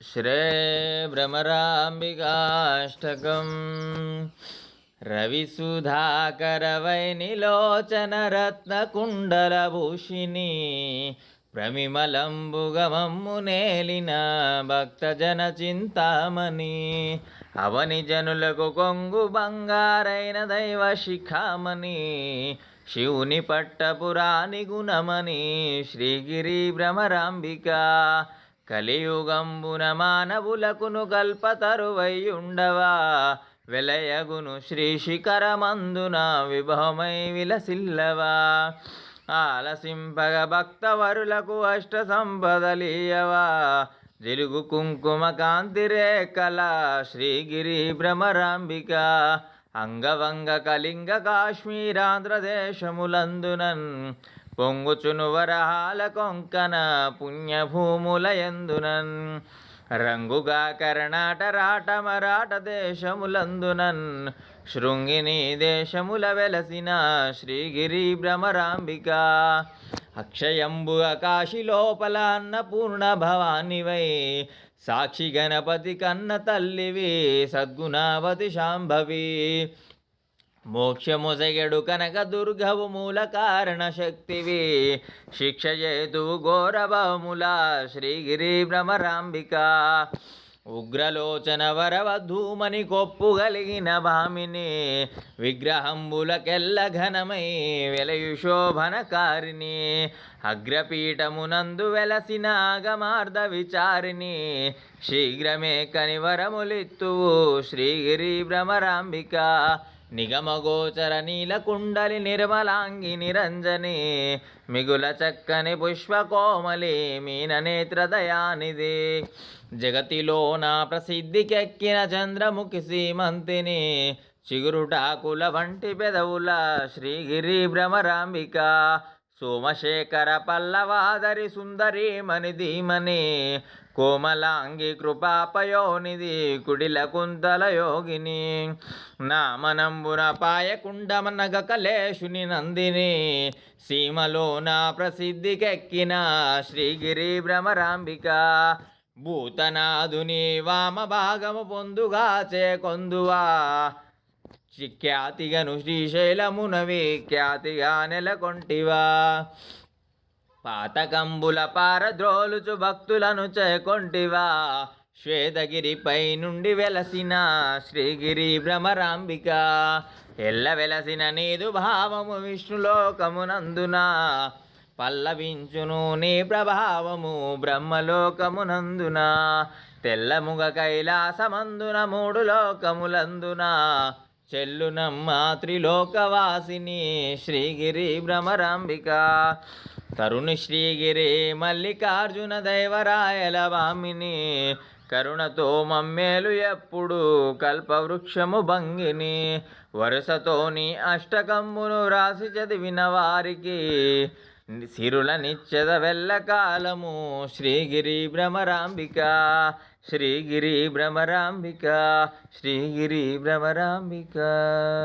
श्रेभ्रमराम्बिकाष्टकं रविसुधाकरवैनिलोचनरत्नकुण्डलभूषिणी ప్రమిమలంబుగమమ్మునేలిన భక్తజన చింతామణి అవని జనులకు కొంగు బంగారైన దైవ శిఖామణి శివుని పట్టపురాణి గుణమని శ్రీగిరి భ్రమరాంబిక కలియుగంబున మానవులకును కల్పతరువైయుండవా వెలయగును శ్రీ శిఖరమందున విభవమై విలసిల్లవా ఆలసింపగ భక్తవరులకు అష్ట సంపదలీయవా జిలుగు కుంకుమ కాంతి రేఖల శ్రీగిరి భ్రమరాంబిక అంగవంగ కళింగ కాశ్మీరాంధ్రదేశములందునన్ పొంగుచును వరహాల కొంకణ పుణ్యభూములయందునన్ రంగుగా కర్ణాట రాట మరాఠ దేశములందునన్ శృంగిని దేశముల వెలసిన శ్రీగిరి భ్రమరాంబిక అక్షయంబు కాశీ లోపల అన్నపూర్ణ భవానివై సాక్షి గణపతి కన్న తల్లివి సద్గుణావతి శాంభవి మోక్షముసగెడు కనక దుర్గవు మూల కారణ శక్తివి శిక్ష చేతువు ఘోరభముల శ్రీగిరి భ్రమరాంబిక ఉగ్రలోచన వరవధూమని కొప్పుగలిగిన భామిని విగ్రహంబులకెల్ల ఘనమై వెలయుశోభనకారిణి అగ్రపీఠమునందు వెలసిన ఆగమార్ధ విచారిణి శీఘ్రమే కనివరములిత్తువు శ్రీగిరి భ్రమరాంబిక నిగమగోచర నీలకుండలి నిర్మలాంగి నిరంజని మిగుల చక్కని పుష్పకోమలి మీననేత్రదయానిది జగతిలో నా ప్రసిద్ధికెక్కిన చంద్రముఖి సీమంతిని చిగురుటాకుల వంటి పెదవుల శ్రీగిరి భ్రమరాంబిక సోమశేఖర పల్లవాదరి సుందరి మణిధీమని కోమలాంగి కృపాపయోనిది కుడిల కుంతల యోగిని నామనంబున పాయకుండమనగ కలేశుని నందిని సీమలో నా ప్రసిద్ధికెక్కిన శ్రీగిరి భ్రమరాంబిక భూతనాదుని వామ భాగము పొందుగా చేకొందువా ఖ్యాతిగను శ్రీశైలమునవి ఖ్యాతిగా నెలకొంటివా పాతకంబుల పారద్రోలుచు భక్తులను చేకొంటివా శ్వేతగిరిపై నుండి వెలసిన శ్రీగిరి భ్రమరాంబిక ఎల్ల వెలసిన నీదు భావము విష్ణులోకమునందున పల్లవించును నీ ప్రభావము బ్రహ్మలోకమునందున తెల్లముగ కైలాసమందున మూడు లోకములందున చెల్లునమ్మ త్రిలోకవాసిని శ్రీగిరి భ్రమరాంబిక తరుణి శ్రీగిరి మల్లికార్జున దైవరాయల వామిని కరుణతో మమ్మేలు ఎప్పుడు కల్పవృక్షము భంగిని వరుసతోని అష్టకమ్మును రాసి చదివిన వారికి సిరుల నిత్యద వెళ్ళకాలము శ్రీగిరి భ్రమరాంబిక శ్రీగిరి భ్రమరాంబిక శ్రీగిరి భ్రమరాంబిక.